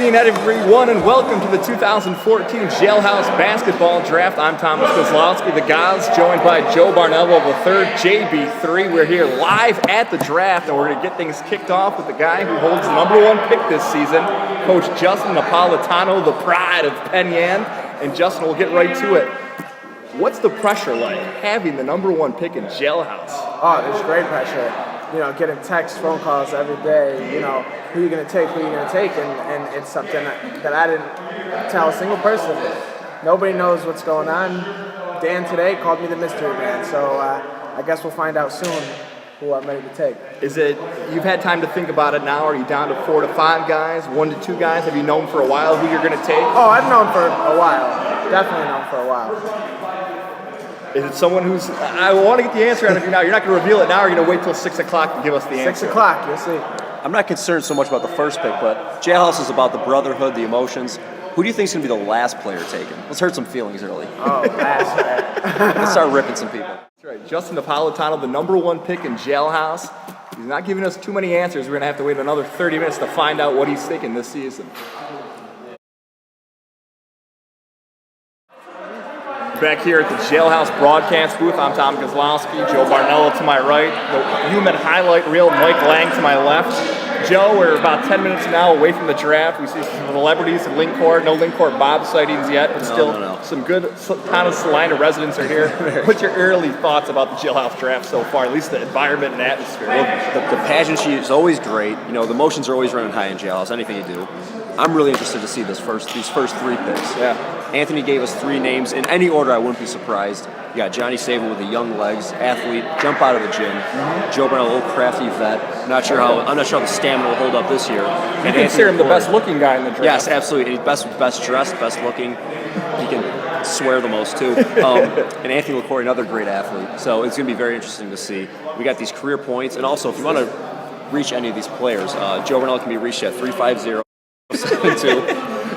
evening, everyone, and welcome to the 2014 Jailhouse Basketball Draft. I'm Thomas Kozlowski, the Goz, joined by Joe Barnello III, JB3. We're here live at the draft, and we're going to get things kicked off with the guy who holds the #1 pick this season, Coach Justin Napolitano, the pride of Penn Yan. And Justin, we'll get right to it. What's the pressure like, having the #1 pick in Jailhouse? Oh, there's great pressure. You know, getting texts, phone calls every day, you know, who you're going to take, and it's something that I didn't tell a single person. Nobody knows what's going on. Dan today called me the mystery man, so I guess we'll find out soon who I'm ready to take. Is it, you've had time to think about it now, are you down to 4 to 5 guys, 1 to 2 guys? Have you known for a while who you're going to take? Oh, I've known for a while, definitely known for a while. Is it someone who's, I want to get the answer out of you now. You're not going to reveal it now, or you're going to wait till 6 o'clock to give us the answer? 6 o'clock, you'll see. I'm not concerned so much about the first pick, but Jailhouse is about the brotherhood, the emotions. Who do you think is going to be the last player taken? Let's hurt some feelings early. Oh, last. Let's start ripping some people. That's right. Justin Napolitano, the #1 pick in Jailhouse. He's not giving us too many answers. We're going to have to wait another 30 minutes to find out what he's thinking this season. Back here at the Jailhouse broadcast booth, I'm Tom Kozlowski, Joe Barnello to my right, the human highlight reel, Mike Lang to my left. Joe, we're about 10 minutes now away from the draft. We see some celebrities in Linkport. No Linkport Bob sightings yet, but still some good town of Salina residents are here. What's your early thoughts about the Jailhouse draft so far, at least the environment and atmosphere? Well, the pageantry is always great. You know, the emotions are always running high in Jailhouse, anything you do. I'm really interested to see these first 3 picks. Yeah. Anthony gave us 3 names. In any order, I wouldn't be surprised. You got Johnny Saban with the young legs, athlete, jump out of the gym. Joe Barnello, a little crafty vet. I'm not sure how the stamina will hold up this year. You consider him the best-looking guy in the draft. Yes, absolutely. He's best dressed, best looking. He can swear the most too. And Anthony LaCour, another great athlete. So it's going to be very interesting to see. We got these career points, and also if you want to reach any of these players, Joe Barnello can be reached at 350-72.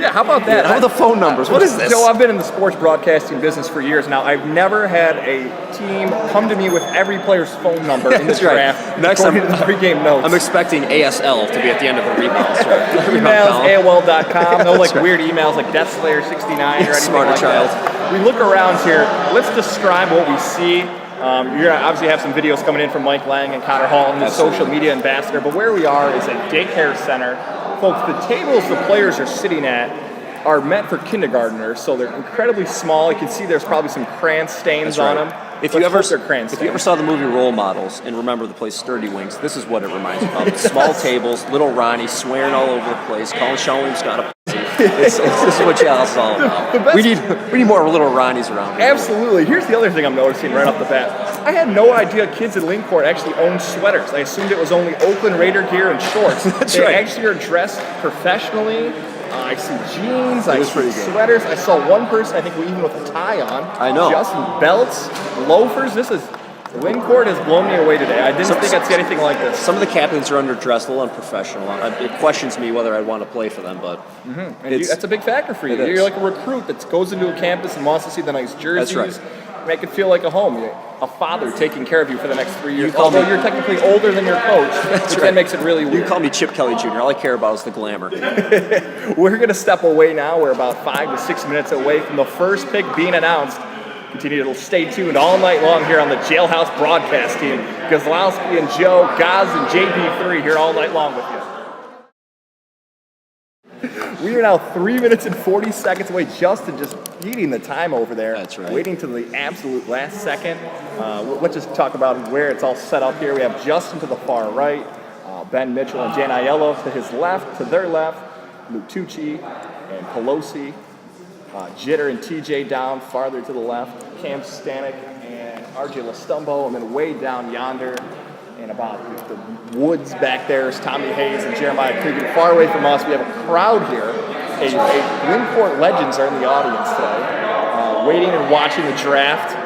Yeah, how about that? How are the phone numbers? What is this? Joe, I've been in the sports broadcasting business for years now. I've never had a team come to me with every player's phone number in the draft. Right. Next time, the pregame notes. I'm expecting ASL to be at the end of the rebounds. Right? Emails, AOL.com. No like weird emails like DeathSlayer69 or anything Smarter like child. that. We look around here. Let's describe what we see. You're going to obviously have some videos coming in from Mike Lang and Connor Hall, the social media ambassador. But where we are is a daycare center. Folks, the tables the players are sitting at are meant for kindergartners, so they're incredibly small. You can see there's probably some crayon stains on them. If you ever saw the movie Role Models and remember the place Sturdy Wings, this is what it reminds me of. Small tables, little Ronnie swearing all over the place, calling Sean Williams Scott a pussy. This is what Jailhouse is all about. We need more little Ronnies around here. Absolutely. Here's the other thing I'm noticing right off the bat. I had no idea kids in Linkport actually owned sweaters. I assumed it was only Oakland Raider gear and shorts. They actually are dressed professionally. I see jeans, I see sweaters. I saw one person, I think even with a tie on. I know. Just belts, loafers. Linkport has blown me away today. I didn't think I'd see anything like this. Some of the captains are underdressed, a little unprofessional. It questions me whether I'd want to play for them, but that's a big factor for you. You're like a recruit that goes into a campus and wants to see the nice jerseys. That's right. Make it feel like a home. A father taking care of you for the next 3 years. Although you're technically older than your coach, that makes it really weird. You call me Chip Kelly Jr. All I care about is the glamour. We're going to step away now. We're about 5 to 6 minutes away from the first pick being announced. Continue to stay tuned all night long here on the Jailhouse broadcast team. Kozlowski and Joe, Goz and JP3 here all night long with you. We are now 3 minutes and 40 seconds away. Justin just beating the time over there. That's right. Waiting to the absolute last second. Let's just talk about where it's all set up here. We have Justin to the far right, Ben Mitchell and Jan Aiello to his left, to their left, Lutucci and Pelosi, Jitter and TJ down farther to the left, Cam Stanek and RJ Lastumbo, and then way down yonder and about the woods back there is Tommy Hayes and Jeremiah Coogan. Far away from us, we have a crowd here. Linkport legends are in the audience today, waiting and watching the draft.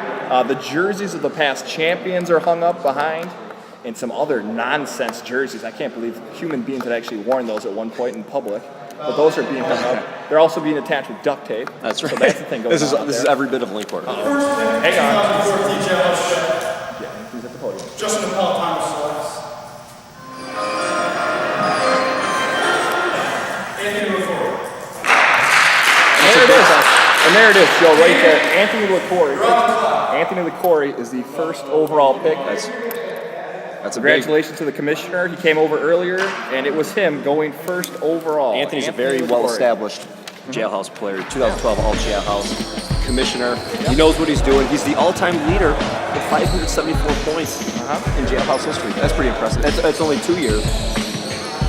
The jerseys of the past champions are hung up behind, and some other nonsense jerseys. I can't believe human beings had actually worn those at one point in public. But those are being hung up. They're also being attached with duct tape. That's right. So that's the thing going on. This is every bit of Linkport. Hang on. Yeah, he's at the podium. Justin Napolitano selects Anthony LaFleur. And there it is, Joe, right there. Anthony LaCory. Anthony LaCory is the first overall pick. That's a big. Congratulations to the commissioner. He came over earlier, and it was him going first overall. Anthony's a Anthony very LaCory. well-established jailhouse player. 2012 All Jailhouse commissioner. He knows what he's doing. He's the all-time leader with 574 points in jailhouse history. That's pretty impressive. That's only 2 years.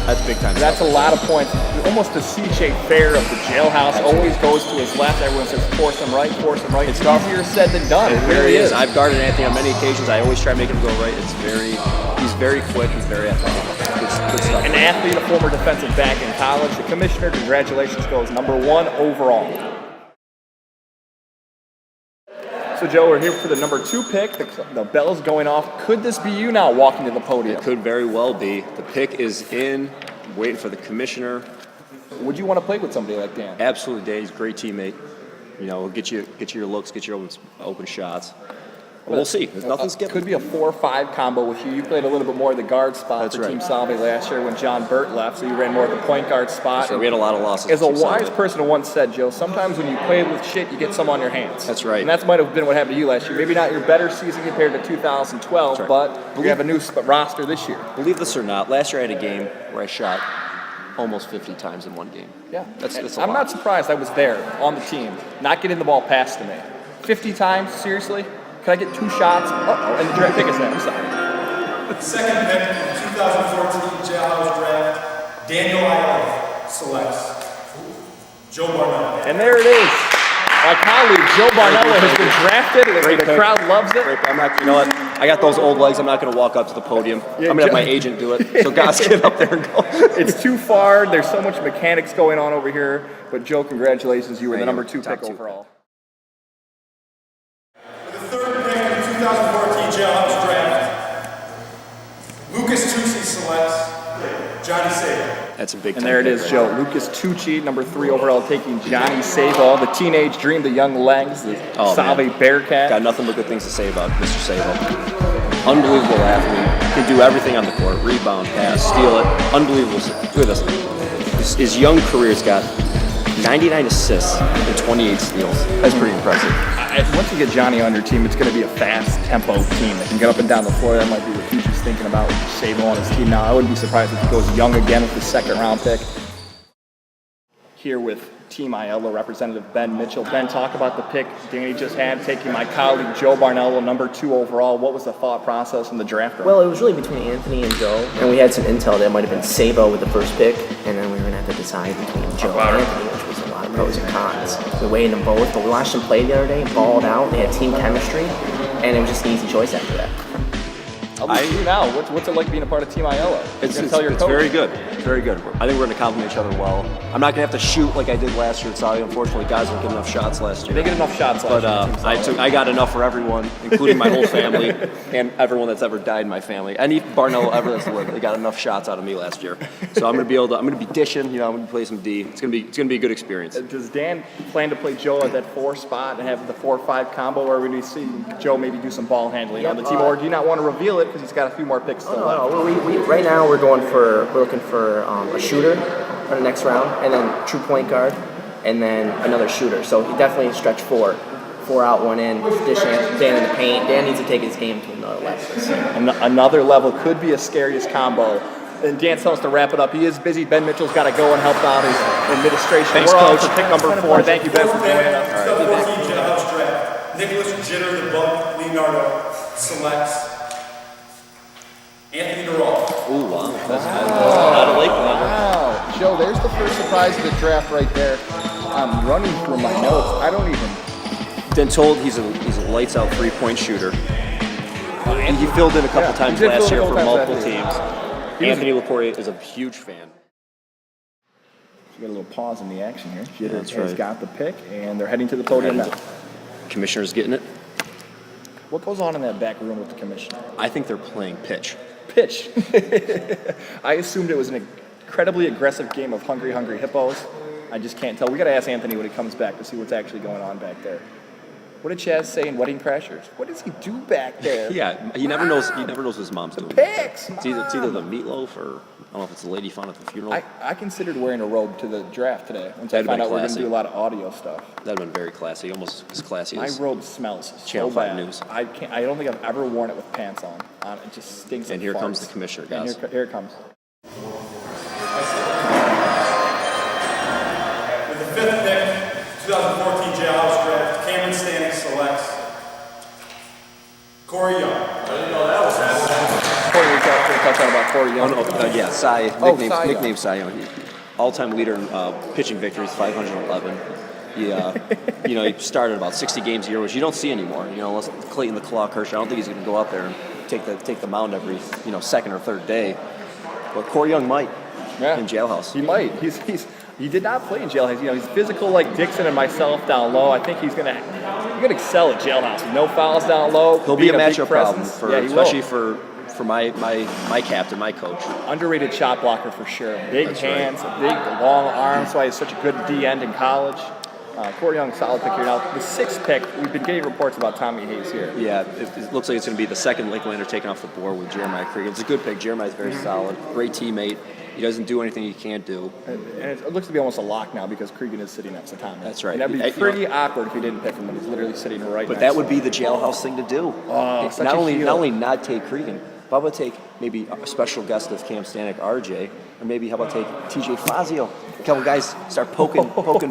That's big time. That's a lot of points. Almost the C-shaped fair of the jailhouse. Always goes to his left. Everyone says force him right, force him right. It's easier said than done. It really is. I've guarded Anthony on many occasions. I always try to make him go right. He's very quick. He's very athletic. Good stuff. An athlete, a former defensive back in college. The commissioner, congratulations, goes number 1 overall. So, Joe, we're here for the number 2 pick. The bell's going off. Could this be you now walking to the podium? It could very well be. The pick is in. Waiting for the commissioner. Would you want to play with somebody like Dan? Absolutely, Dan. He's a great teammate. You know, get you your looks, get your open shots. We'll see. There's nothing skipping. Could be a 4-5 combo with you. You played a little bit more of the guard spot That's for right. Team Salve last year when John Burt left, so you ran more of the point guard spot. So we had a lot of losses. As a to Team wise Salve. person once said, Joe, sometimes when you play with shit, you get some on your hands. That's right. And that might have been what happened to you last year. Maybe not your better season compared to 2012, That's right. but you have a new roster this year. Believe this or not, last year I had a game where I shot almost 50 times in one game. Yeah, That's a I'm lot. not surprised I was there on the team, not getting the ball passed to me. 50 times, seriously? Can I get 2 shots? Uh-oh, and the draft pick is that. I'm sorry. Second pick, 2014 Jailhouse Draft, Daniel Ayala selects Joe Barnell. And there it is. My colleague, Joe Barnello, has been drafted. Great The pick. crowd loves it. I'm not, you know what? I got those old legs. I'm not going to walk up to the podium. Yeah, I'm going to have my Joe- agent do it. So guys, get up there and go. It's too far. There's so much mechanics going on over here. But Joe, congratulations. You were the Thank you. number 2 Top pick 2. overall. The third pick in the 2014 Jailhouse Draft, Lucas Tucci selects Johnny Sabo. That's a big. And there it is, Joe. Lucas Tucci, number 3 overall, taking Johnny Sabo, the teenage dream, the young legs, the Oh, Salve man. Bearcat. Got nothing but good things to say about Mr. Sabo. Unbelievable athlete. Can do everything on the court. Rebound, pass, steal it. Unbelievable. Look at this. His young career's got 99 assists and 28 steals. That's pretty impressive. Once you get Johnny on your team, it's going to be a fast tempo team that can get up and down the floor. That might be what Tucci's thinking about with Sabo on his team now. I wouldn't be surprised if he goes young again with the 2nd round pick. Here with Team Aiello representative Ben Mitchell. Ben, talk about the pick Danny just had, taking my colleague Joe Barnello, number 2 overall. What was the thought process in the draft room? Well, it was really between Anthony and Joe, and we had some intel that it might have been Sabo with the first pick, and then we were going to have to decide between Joe and Anthony, which was a lot of pros and cons. We weighed them both, but we watched them play the other day, balled out, they had team chemistry, and it was just an easy choice after that. I'll leave you now. What's it like being a part of Team Aiello? It's tell your coach. very good. It's very good. I think we're going to complement each other well. I'm not going to have to shoot like I did last year at Saudi. Unfortunately, guys didn't get enough shots last year. They get enough shots last But year. I got enough for everyone, including my whole family and everyone that's ever died in my family. Any Barnell ever that's lived, they got enough shots out of me last year. So I'm going to be dishing. I'm going to play some D. It's going to be a good experience. Does Dan plan to play Joe at that 4 spot and have the 4-5 combo, or would we see Joe maybe do some ball handling on the team, or do you not want to reveal it because he's got a few more picks still left? We right now we're looking for a shooter on the next round, and then true point guard, and then another shooter. So he definitely stretch 4 out, 1 in, dish Dan in the paint. Dan needs to take his game to another level. Another level could be a scariest combo. And Dan tells us to wrap it up. He is busy. Ben Mitchell's got to go and help out his administration. Thanks, We're on Coach. for pick number 4. Thank you, Ben, for Fourth joining pick, us. 2014 Jailhouse Draft, Nicholas Jitter, the Bug Leonardo selects Anthony Durant. Ooh, wow. That's out of Lakeland. Wow. Joe, there's the first surprise of the draft right there. I'm running through my notes. I don't even... Been told he's a lights out 3-point shooter. And he filled in a couple Yeah, times he did last fill in year a for couple times multiple last teams. He was- Anthony LaCory is a huge fan. We got a little pause in the action here. Jitter That's has right. got the pick, and they're heading to the podium now. Commissioner's getting it. What goes on in that back room with the commissioner? I think they're playing pitch. Pitch. I assumed it was an incredibly aggressive game of hungry hippos. I just can't tell. We got to ask Anthony when he comes back to see what's actually going on back there. What did Chaz say in Wedding Crashers? What does he do back there? Yeah, he never knows. He never knows what his mom's doing. Picks. It's either the meatloaf or I don't know if it's the lady fun at the funeral. I considered wearing a robe to the draft today once That'd I found been out we're going to classy. do a lot of audio stuff. That'd been very classy, almost as classy My as. robe smells Channel so 5 bad. News. I can't. I don't think I've ever worn it with pants on. It just stinks. And of here comes farts. the commissioner, And guys. here it comes. With the 5th pick, 2014 Jailhouse Draft, Cameron Stanley selects Corey Young. Corey, reach out for a touchdown about Corey Young. Oh, no, yeah, Cy. Oh, Cy Young. Nickname Cy Young. All-time leader in pitching victories, 511. He started about 60 games a year, which you don't see anymore. Unless Clayton the Claw Kershaw. I don't think he's going to go out there and take the mound every second or third day. But Corey Young might in Jailhouse. He might. He did not play in Jailhouse. He's physical like Dixon and myself down low. I think he's gonna excel at Jailhouse with no fouls down low. He'll be a big matchup problem presence. for Yeah, he especially will. for my captain, my coach. Underrated shot blocker for sure. Big That's right. hands, big long arms. That's why he's such a good D end in college. Corey Young, solid pick here. Now the 6th pick, we've been getting reports about Tommy Hayes here. Yeah, it looks like it's going to be the second Lakelander taken off the board with Jeremiah Cregan. It's a good pick. Jeremiah's very solid, great teammate. He doesn't do anything he can't do. And it looks to be almost a lock now because Cregan is sitting next to Tommy. That's right. And that'd be pretty awkward if you didn't pick him when he's literally sitting right But next that to would him. be the Jailhouse thing to do. Oh, such not a only heel. not only not take Cregan, but how about take maybe a special guest of Cam Stanek, RJ, or maybe how about take TJ Fazio? A couple guys start poking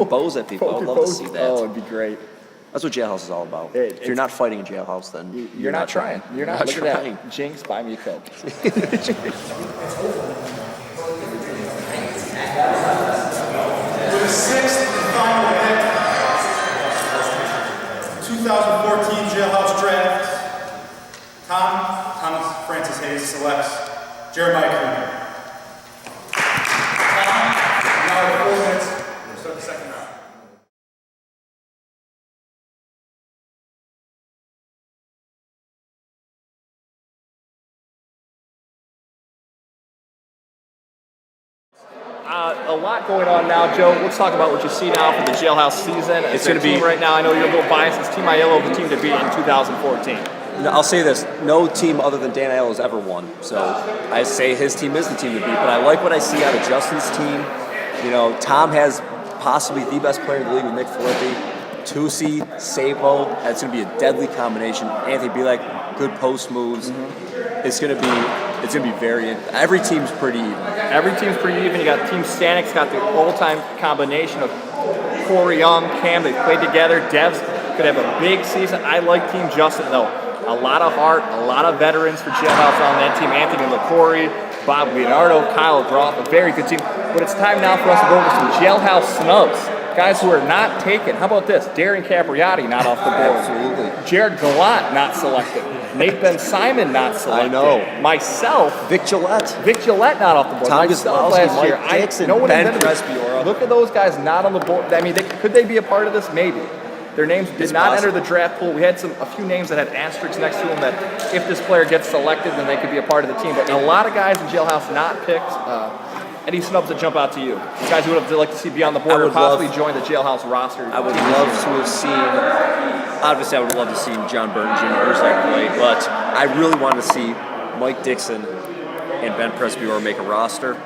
bows at people. I'd love to see that. Oh, it'd be great. That's what Jailhouse is all about. If you're not fighting in Jailhouse, then You're not trying. You're not. Look trying. at that. Jinx, buy me a Coke. With the 6th and final pick, 2014 Jailhouse Draft, Thomas Francis Hayes selects Jeremiah Cregan. Now 4 minutes, we'll start the second round. A lot going on now, Joe. Let's talk about what you see now for the Jailhouse season. It's gonna be- right now. I know you're a little biased. It's Team Aiello, the team to beat in 2014. No, I'll say this: no team other than Dan Aiello has ever won. So I say his team is the team to beat. But I like what I see out of Justin's team. Tom has possibly the best player in the league with Nick Filippi. Tusi, Sabo. That's going to be a deadly combination. Anthony Belak, good post moves. It's going to be very. Every team's pretty even. Every team's pretty even. You got Team Stanek's got the all-time combination of Corey Young, Cam. They played together. Devs could have a big season. I like Team Justin though. A lot of heart, a lot of veterans for Jailhouse on that team. Anthony LaCorey, Bob Leonardo, Kyle Groff, a very good team. But it's time now for us to go over some Jailhouse snubs. Guys who are not taken. How about this? Darren Capriati not off the board. Absolutely. Jared Gallant not selected. Nate Ben Simon not selected. I know. Myself. Vic Gillette. Vic Gillette not off the board. Tom Myself Goslowski, last year. Mike Dixon, no one Ben invented this. Prespiora. Look at those guys not on the board. I mean, could they be a part of this? Maybe. Their names did It's not possible. enter the draft pool. We had a few names that had asterisks next to them that if this player gets selected, then they could be a part of the team. But a lot of guys in Jailhouse not picked. Any snubs that jump out to you? Guys who would have liked to see be on the board I or would possibly love- join the Jailhouse roster. I would love to have seen. Obviously, I would love to see John Burton Jr. that play, but I really want to see Mike Dixon and Ben Prespiora make a roster.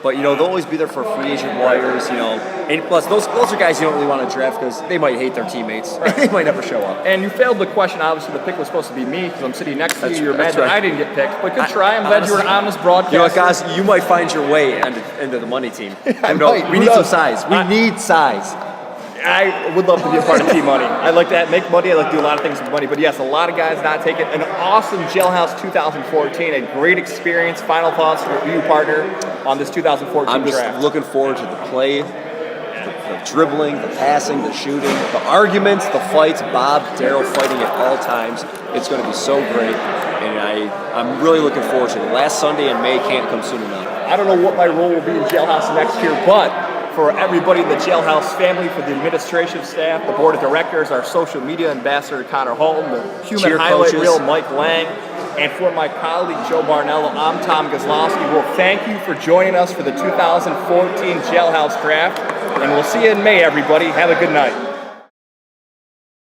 But they'll always be there for free agent wires. And plus those are guys you don't really want to draft because they might hate their teammates. They might never show up. And you failed the question. Obviously, the pick was supposed to be me because I'm sitting next to That's- you. You're mad that's that right. I didn't get picked, but good try. I'm glad you were an honest broadcaster. You know what, guys? You might find your way into the money team. I No, might. we Who need some knows? size. We need size. I would love to be a part of Team Money. I like that. Make money. I like to do a lot of things with money. But yes, a lot of guys not taking an awesome Jailhouse 2014. A great experience. Final thoughts for you, partner, on this 2014 I'm just draft. looking forward to the play, the dribbling, the passing, the shooting, the arguments, the fights. Bob, Daryl fighting at all times. It's going to be so great, and I'm really looking forward to it. Last Sunday in May can't come soon enough. I don't know what my role will be in Jailhouse next year, but for everybody in the Jailhouse family, for the administrative staff, the board of directors, our social media ambassador Connor Halton, the human Cheer highlight coaches. reel Mike Lang, and for my colleague Joe Barnello, I'm Tom Goslowski. Well, thank you for joining us for the 2014 Jailhouse Draft, and we'll see you in May, everybody. Have a good night.